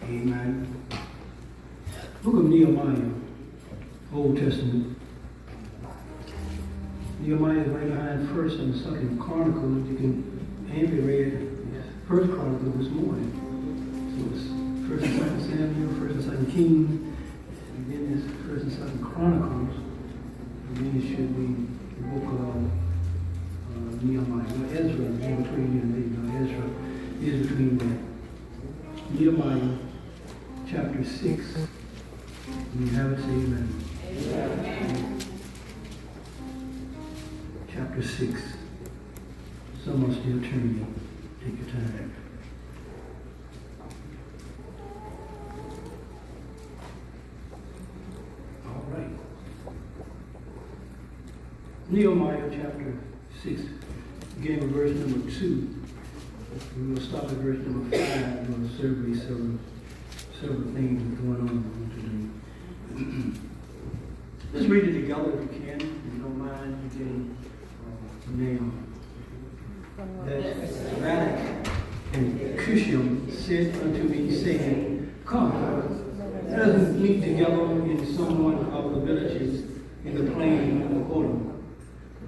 Amen. Book of Nehemiah, Old Testament. Nehemiah is right behind First and Second Chronicles. You can Andy read First Chronicle this morning. So it's First and Second Samuel, First and Second Kings, and then it's First and Second Chronicles, and then it should be the book of Nehemiah. Ezra is in between there. Ezra is between that. Nehemiah chapter 6. We have it, say amen. Amen. Chapter 6. Some are still turning. Take your time. All right. Nehemiah chapter 6, beginning with verse number 2. We will stop at verse number 5. We're going to survey several things going on today. Let's read it together if you can. If you don't mind, you can now. That Balak and Cushim said unto me, saying, Come, let us meet together in some one of the villages in the plain of the Jordan.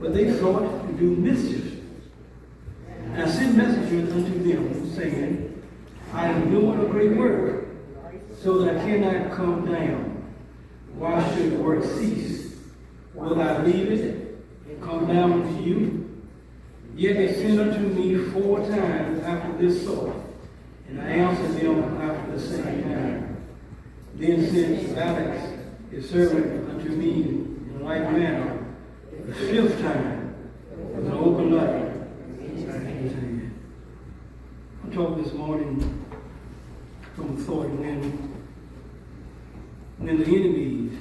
But they thought to do mischief. And I sent messengers unto them, saying, I am doing a great work, so that I cannot come down. Why should the work cease? Will I leave it and come down to you? Yet they sent unto me 4 times after this sort, and I answered them after the same manner. Then sent Balak his servant unto me in like manner the 5th time with an open letter. I talked this morning from the thought when the enemies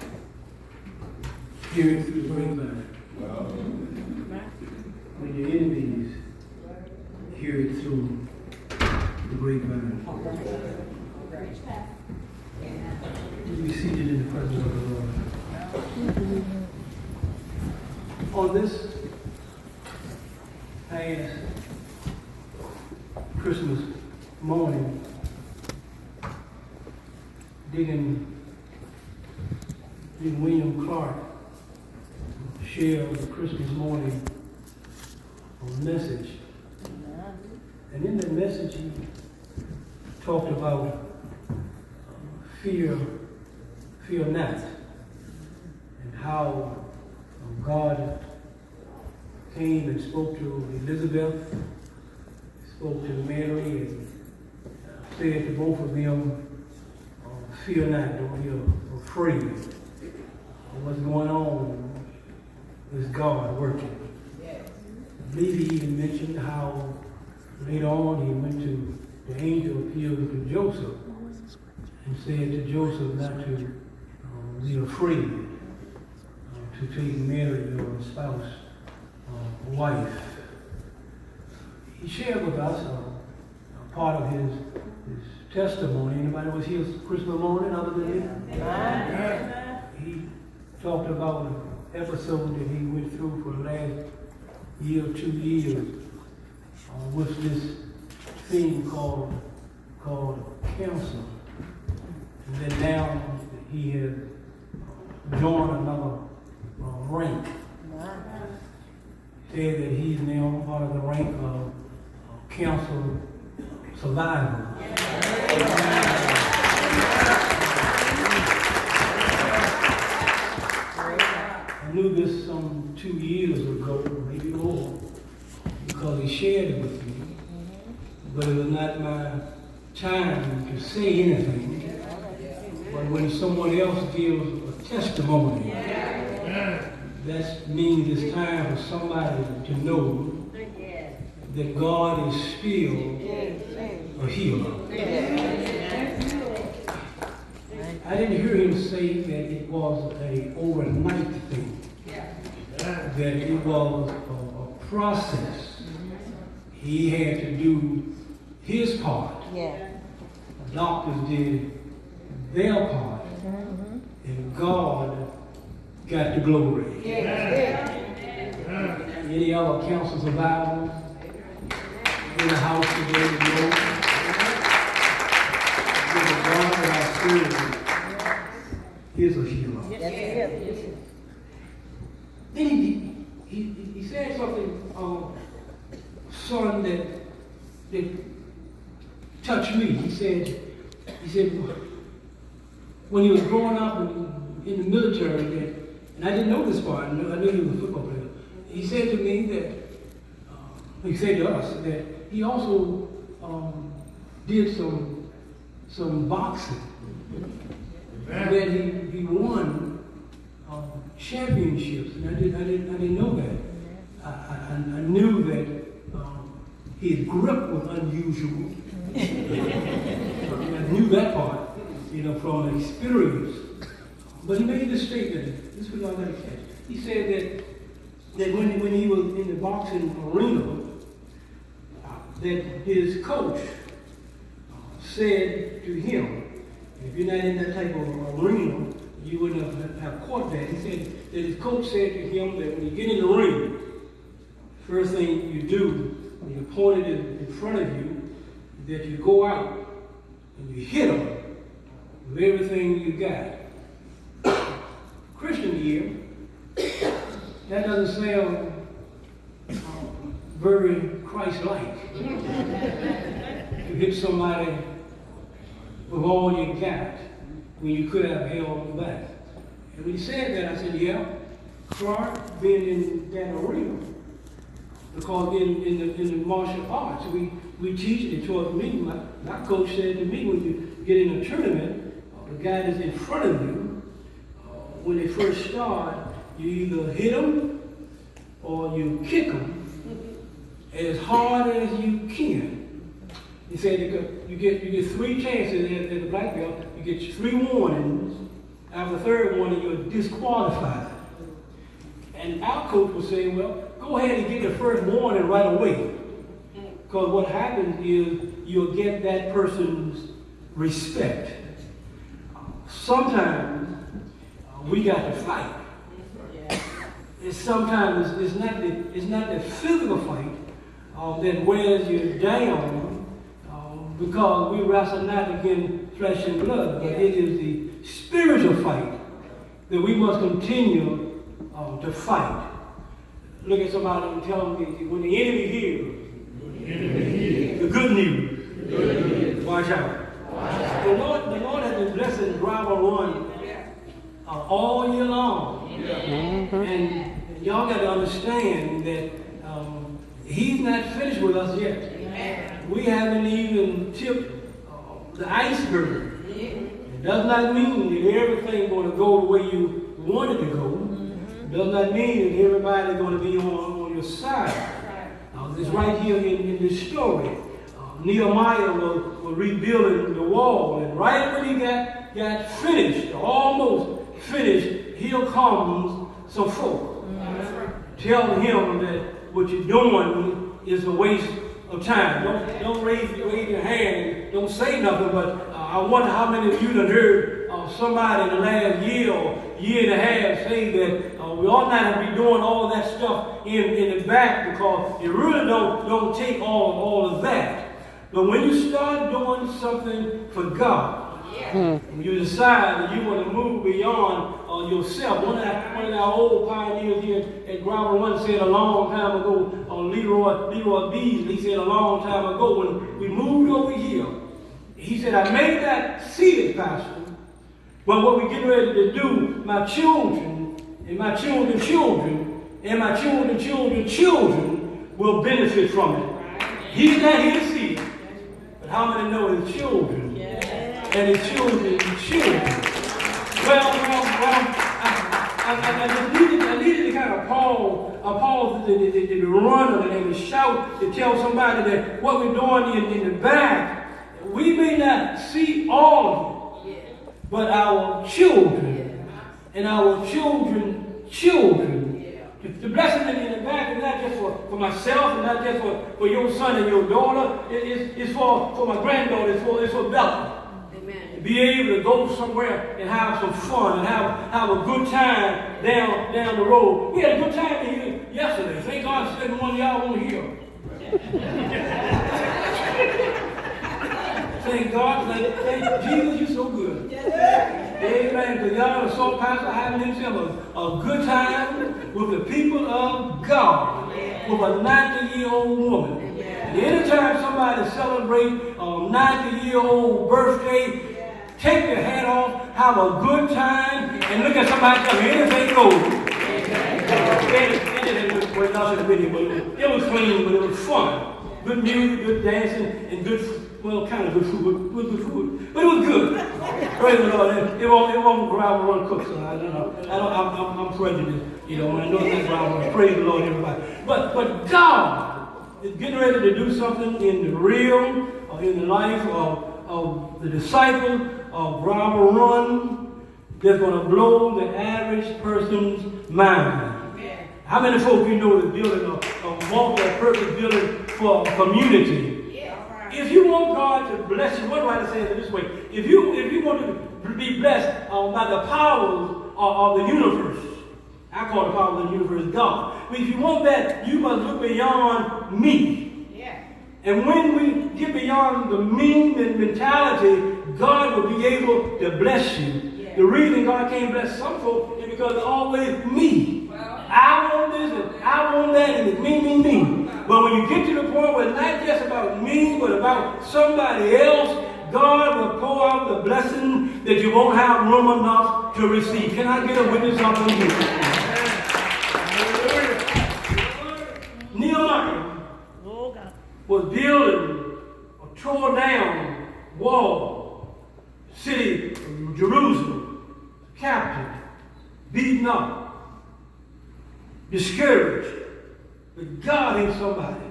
hear it through the grapevine. When your enemies hear it through the grapevine. Be seated in the presence of the Lord. On this past Christmas morning, Deacon William Clark shared the Christmas morning message. And in that message, he talked about fear not, and how God came and spoke to Elizabeth, spoke to Mary, and said to both of them, fear not, don't be afraid. What's going on is God working. I believe he even mentioned how later on he went to the angel appeared to Joseph and said to Joseph not to be afraid to take Mary, your spouse, wife. He shared with us a part of his testimony. Anybody was here Christmas morning other than him? He talked about an episode that he went through for the last year, 2 years, with this thing called cancer. And then now he has joined another rank. Said that he's now part of the rank of cancer survivors. I knew this some 2 years ago, maybe more, because he shared it with me. But it was not my time to say anything. But when someone else gives a testimony, that means it's time for somebody to know that God is still a healer. I didn't hear him say that it was an overnight thing, that it was a process. He had to do his part. The doctors did their part, and God got the glory. Any other cancer survivors in the house today? Give God word is a healer. Then he said something, son, that touched me. He said, when he was growing up in the military, and I didn't know this part, I knew he was a football player. He said to me that, he said to us that he also did some boxing. And that he won championships, and I didn't know that. I knew that his grip was unusual. I knew that part, from experience. But he made this statement. This was all that he said. He said that when he was in the boxing arena, that his coach said to him, if you're not in that type of arena, you wouldn't have caught that. He said that his coach said to him that when you get in the ring, first thing you do, when you're pointed in front of you, that you go out and you hit them with everything you got. Christian year, that doesn't sound very Christ-like. To hit somebody with all you got when you could have held them back. And when he said that, I said, yeah, Clark being in that arena. Because in the martial arts, we teach it towards me. My coach said to me, when you get in a tournament, the guy that's in front of you, when they first start, you either hit them or you kick them as hard as you can. He said you get 3 chances as a black belt. You get 3 warnings. After the 3rd warning, you're disqualified. And our coach was saying, well, go ahead and get the 1st warning right away. Because what happens is you'll get that person's respect. Sometimes we got to fight. Sometimes it's not the physical fight that wears you down. Because we wrestle not against flesh and blood, but it is the spiritual fight that we must continue to fight. Look at somebody and tell them, when the enemy hears the good news, watch out. The Lord has been blessing Grapevine all year long. And y'all got to understand that He's not finished with us yet. We haven't even tipped the iceberg. It does not mean that everything's going to go the way you want it to go. It does not mean that everybody's going to be on your side. It's right here in this story. Nehemiah was rebuilding the wall, and right when he got finished, almost finished, here comes some folk telling him that what you're doing is a waste of time. Don't raise your hand and don't say nothing, but I wonder how many of you have heard somebody in the last year or year and a half say that we ought not to be doing all that stuff in the back, because you really don't take all of that. But when you start doing something for God, when you decide that you want to move beyond yourself. One of our old pioneers here at Grapevine said a long time ago, Leroy Beasley said a long time ago, when we moved over here, he said, I may not see it, Pastor, but what we're getting ready to do, my children and my children's children and my children's children will benefit from it. He's not here to see it, but how many know his children? And his children. Well, I needed to kind of pause to run and to shout, to tell somebody that what we're doing in the back, we may not see all of it, but our children and our children's children. The blessing in the back is not just for myself, and not just for your son and your daughter. It's for my granddaughter. It's for Bella. Be able to go somewhere and have some fun and have a good time down the road. We had a good time here yesterday. Thank God said one of y'all won't here. Thank God. Thank Jesus, you're so good. everybody, because y'all are so pastor, having himself a good time with the people of God, with a 90-year-old woman. And anytime somebody celebrates a 90-year-old birthday, take your hat off, have a good time, and look at somebody tell me anything goes. It was clean, but it was fun. Good music, good dancing, and good, well, kind of good food, but good food. But it was good. Praise the Lord. It won't gravel run cook, so I don't know. I'm prejudiced, you know, when I know it's not gravel run. Praise the Lord, everybody. But God is getting ready to do something in the real, or in the life of the disciples of gravel run that's going to blow the average person's mind. How many folks you know is building a multi-purpose building for a community? Yeah. If you want God to bless you, one writer says it this way: if you want to be blessed by the powers of the universe, I call the power of the universe God. But if you want that, you must look beyond me. Yeah. And when we get beyond the me mentality, God will be able to bless you. Yeah. The reason God can't bless some folks is because it's always me. I want this and I want that and it's me. But when you get to the point where it's not just about me, but about somebody else, God will pour out the blessing that you won't have room enough to receive. Can I get a witness up on you? Nehemiah was building a tore down wall, city of Jerusalem, captive, beaten up, discouraged. But God ain't somebody.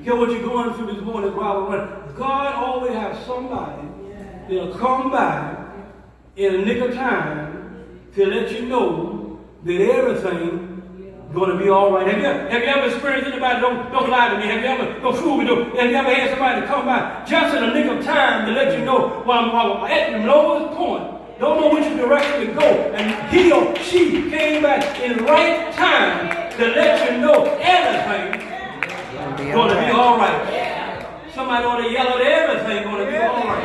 Care what you're going through this morning, God always has somebody that'll come by in a nick of time to let you know that everything going to be all right. Have you ever experienced anybody? Don't lie to me. Have you ever had somebody come by just in a nick of time to let you know while I'm at the lowest point? Don't know which direction to go. And he or she came back in the right time to let you know everything going to be all right. Somebody ought to yell at everything going to be all right.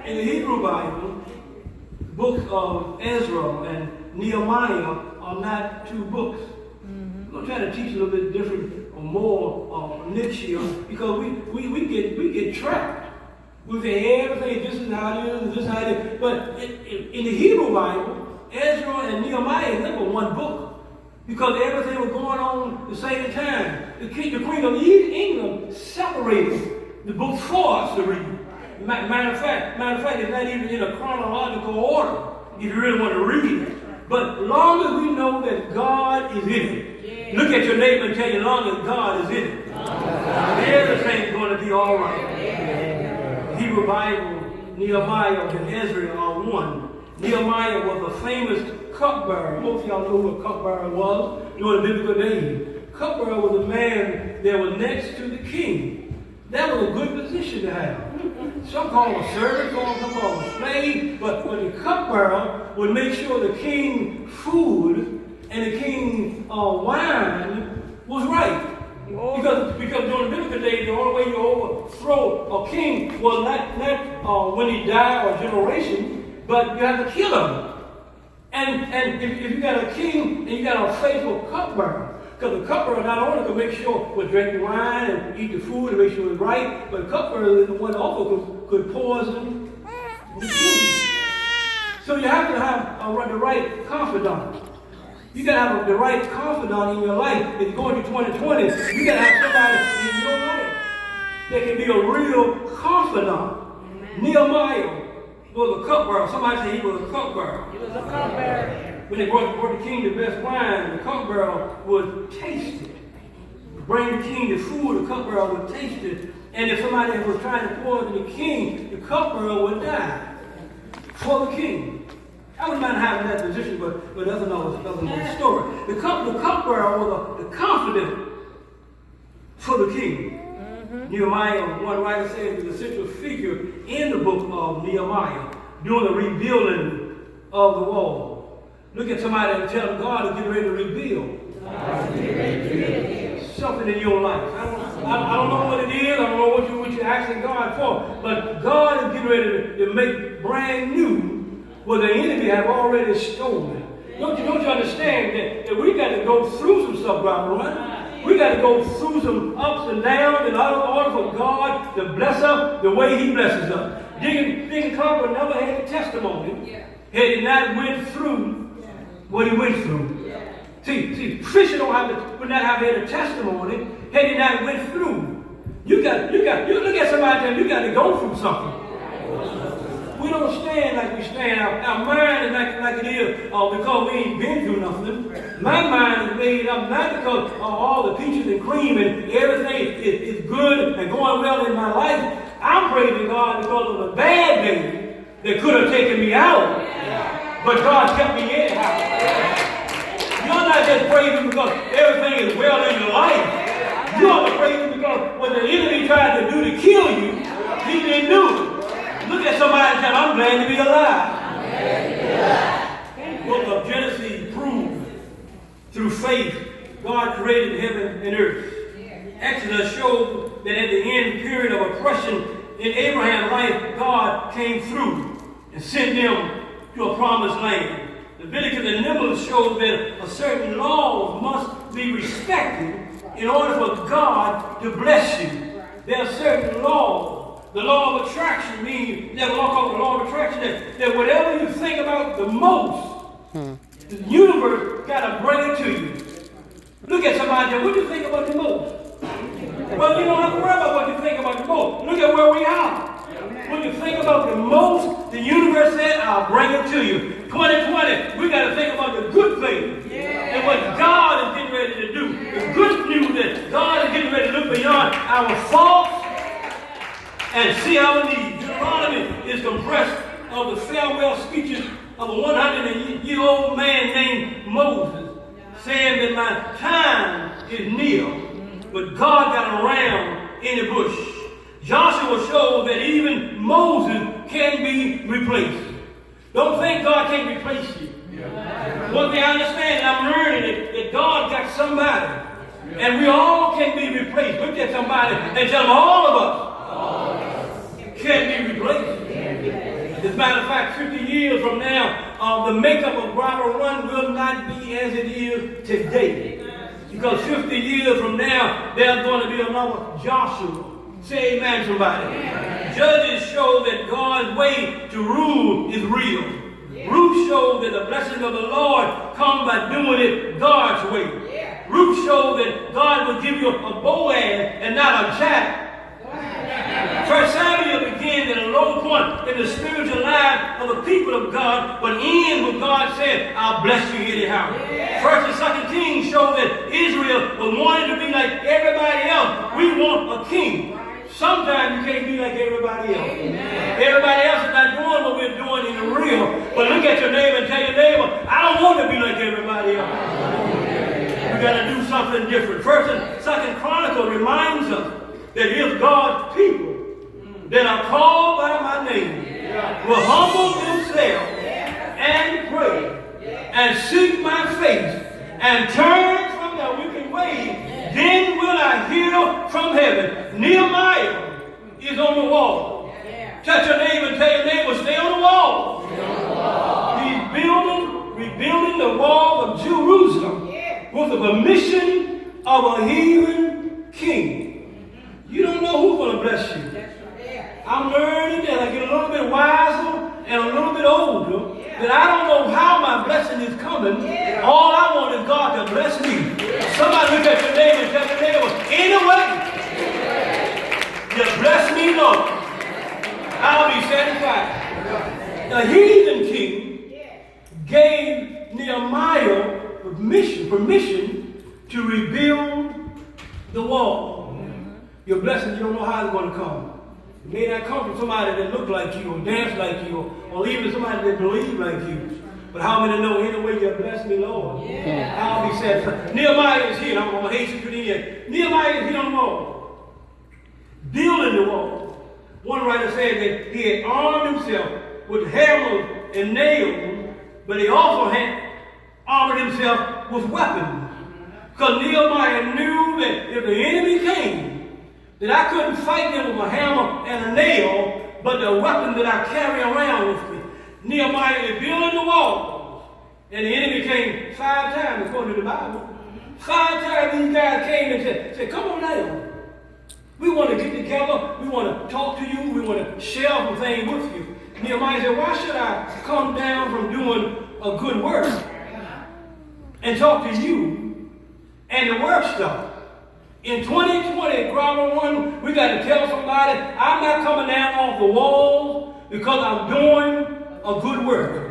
In the Hebrew Bible, the books of Ezra and Nehemiah are not two books. I'm going to try to teach a little bit different or more next year because we get trapped. We say everything, this is how it is, and this is how it is. But in the Hebrew Bible, Ezra and Nehemiah is never one book because everything was going on at the same time. The Queen of England separated the books for us to read. Matter of fact, it's not even in a chronological order if you really want to read it. But long as we know that God is in it, look at your neighbor and tell you, long as God is in it, everything's going to be all right. Hebrew Bible, Nehemiah and Ezra are one. Nehemiah was a famous cupbearer. Most of y'all know who a cupbearer was during the biblical days. Cupbearer was a man that was next to the king. That was a good position to have. Some call him a servant, some call him a slave, but the cupbearer would make sure the king's food and the king's wine was right. Because during the biblical days, the only way you overthrow a king was not when he died or generation, but you have to kill him. And if you got a king and you got a faithful cupbearer, because the cupbearer not only could make sure would drink the wine and eat the food and make sure it was right, but the cupbearer is the one also could poison the king. So you have to have the right confidant. You got to have the right confidant in your life. If you're going to 2020, you got to have somebody in your life that can be a real confidant. Amen. Nehemiah was a cupbearer. Somebody said he was a cupbearer. He was a cupbearer. When they brought the king the best wine, the cupbearer would taste it. Bring the king the food, the cupbearer would taste it. And if somebody was trying to poison the king, the cupbearer would die for the king. I wouldn't mind having that position, but that's another story. The cupbearer was the confidant for the king. Nehemiah, one writer says, is a central figure in the book of Nehemiah during the rebuilding of the wall. Look at somebody and tell them God is getting ready to rebuild something in your life. I don't know what it is. I don't know what you're asking God for, but God is getting ready to make brand new what the enemy have already stolen. Don't you understand that we got to go through some stuff, right? We got to go through some ups and downs in order for God to bless us the way He blesses us. Deacon Carver never had a testimony had he not went through what he went through. See, Christian would not have had a testimony had he not went through. You look at somebody and you got to go through something. We don't stand like we stand. Our mind is like it is because we ain't been through nothing. My mind is made up not because of all the peaches and cream and everything is good and going well in my life. I'm praising God because of the bad days that could have taken me out. But God kept me in house. You're not just praising because everything is well in your life. You ought to praise Him because what the enemy tried to do to kill you, He didn't do it. Look at somebody and tell them, I'm glad to be alive. The book of Genesis proves through faith God created heaven and earth. Exodus shows that at the end period of oppression in Abraham's life, God came through and sent them to a promised land. Leviticus and Numbers show that a certain laws must be respected in order for God to bless you. There are certain laws. The law of attraction means, there's a law called the law of attraction, that whatever you think about the most, the universe got to bring it to you. Look at somebody and say, what do you think about the most? Well, you don't have to worry about what you think about the most. Look at where we are. When you think about the most, the universe said, I'll bring it to you. 2020, we got to think about the good things. And what God is getting ready to do. The good news that God is getting ready to look beyond our faults and see our needs. Deuteronomy is compressed of the farewell speeches of a 100-year-old man named Moses, saying that my time is near, but God got around in the bush. Joshua showed that even Moses can be replaced. Don't think God can't replace you. One thing I understand, and I'm learning it, that God got somebody, and we all can be replaced. Look at somebody and tell them all of us can be replaced. As a matter of fact, 50 years from now, the makeup of Grapevine will not be as it is today. Because 50 years from now, there's going to be another Joshua. Say amen, somebody. Judges show that God's way to rule is real. Ruth showed that the blessing of the Lord comes by doing it God's way. Ruth showed that God will give you a Boaz and not a Jack. First Samuel begins at a low point in the spiritual life of the people of God, but ends with God said, I'll bless you anyhow. First and Second Kings show that Israel was wanting to be like everybody else. We want a king. Sometimes you can't be like everybody else. Everybody else is not doing what we're doing in the real. But look at your neighbor and tell your neighbor, I don't want to be like everybody else. We got to do something different. First and Second Chronicle reminds us that if God's people that are called by my name will humble themselves and pray and seek my face and turn from their wicked ways, then will I hear from heaven. Nehemiah is on the wall. Touch your neighbor and tell your neighbor, stay on the wall. He's rebuilding the wall of Jerusalem with the permission of a heathen king. You don't know who's going to bless you. I'm learning that I get a little bit wiser and a little bit older, that I don't know how my blessing is coming. All I want is God to bless me. Somebody look at your neighbor and tell your neighbor, anyway, you bless me, Lord, I'll be satisfied. The heathen king gave Nehemiah permission to rebuild the wall. Your blessing, you don't know how it's going to come. It may not come from somebody that look like you or dance like you or even somebody that believe like you. But how many know anyway you bless me, Lord? I'll be satisfied. Nehemiah is here. I'm going to hasten to the end. Nehemiah is here on the wall. Building the wall. One writer said that he had armed himself with hammers and nails, but he also had armored himself with weapons. Because Nehemiah knew that if the enemy came, that I couldn't fight them with a hammer and a nail, but the weapon that I carry around with me. Nehemiah is building the wall. And the enemy came 5 times, according to the Bible. 5 times these guys came and said, come on down. We want to get together. We want to talk to you. We want to share some things with you. Nehemiah said, why should I come down from doing a good work and talk to you and the work stuff? In 2020, Grapevine, we got to tell somebody, I'm not coming down off the walls because I'm doing a good work.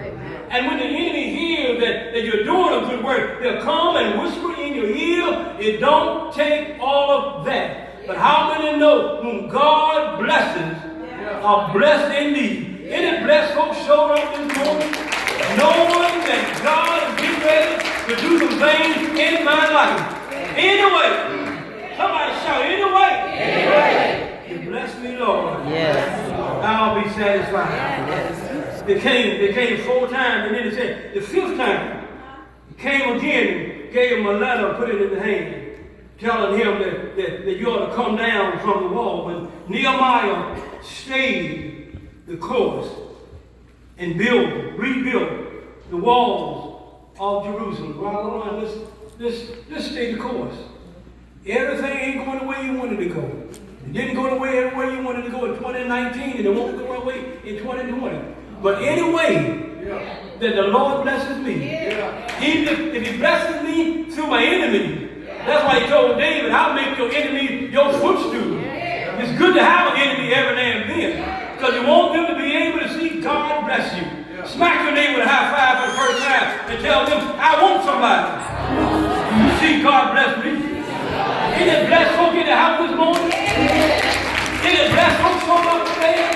And when the enemy hears that you're doing a good work, they'll come and whisper in your ear. It don't take all of that. But how many know whom God blesses are blessed indeed? Any blessed folks showed up this morning knowing that God is getting ready to do some things in my life. Anyway, somebody shout, anyway. You bless me, Lord. Yes. I'll be satisfied. Yes. They came 4 times, and then it said the 5th time, he came again, gave him a letter, put it in the hand, telling him that you ought to come down from the wall. But Nehemiah stayed the course and rebuilt the walls of Jerusalem. Right, let's stay the course. Everything ain't going the way you wanted to go. It didn't go the way everywhere you wanted to go in 2019, and it won't go the way in 2020. But anyway, that the Lord blesses me. Even if he blesses me through my enemy. That's why he told David, I'll make your enemy your footstool. It's good to have an enemy every now and then, because you want them to be able to see God bless you. Smack your neighbor with a high five for the first time and tell them, I want somebody. You see God bless me. Isn't it blessed folk in the house this morning? Isn't it blessed folk so much today?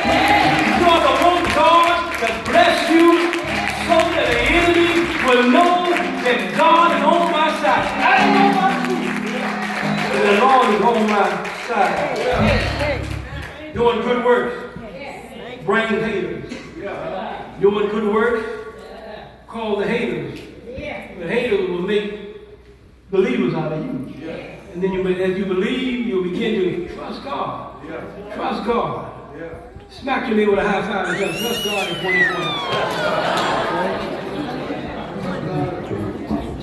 You are the one God that bless you so that the enemy will know that God is on my side. I don't know about you, but the Lord is on my side. Doing good works, bring haters. Doing good works, call the haters. The haters will make believers out of you. And then as you believe, you'll begin to trust God. Trust God. Smack your neighbor with a high five and say, trust God in 2020.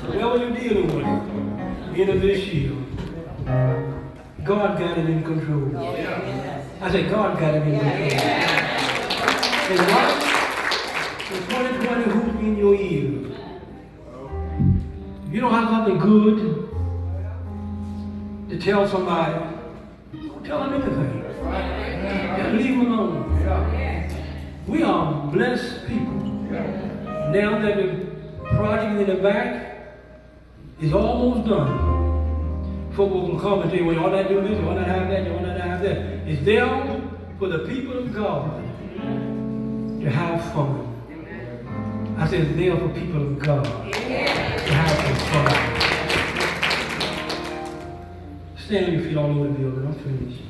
Whatever you're dealing with, end of this year, God got it in control. I said, God got it in control. And what? In 2020, who's in your ear? If you don't have something good to tell somebody, don't tell them anything. Just leave them alone. We are blessed people. Now that the project in the back is almost done, folk will come and say, well, you ought not do this, you ought not have that, you ought not have that. It's there for the people of God to have fun. I said it's there for people of God to have some fun. Stand on your feet all over the building. I'm finished.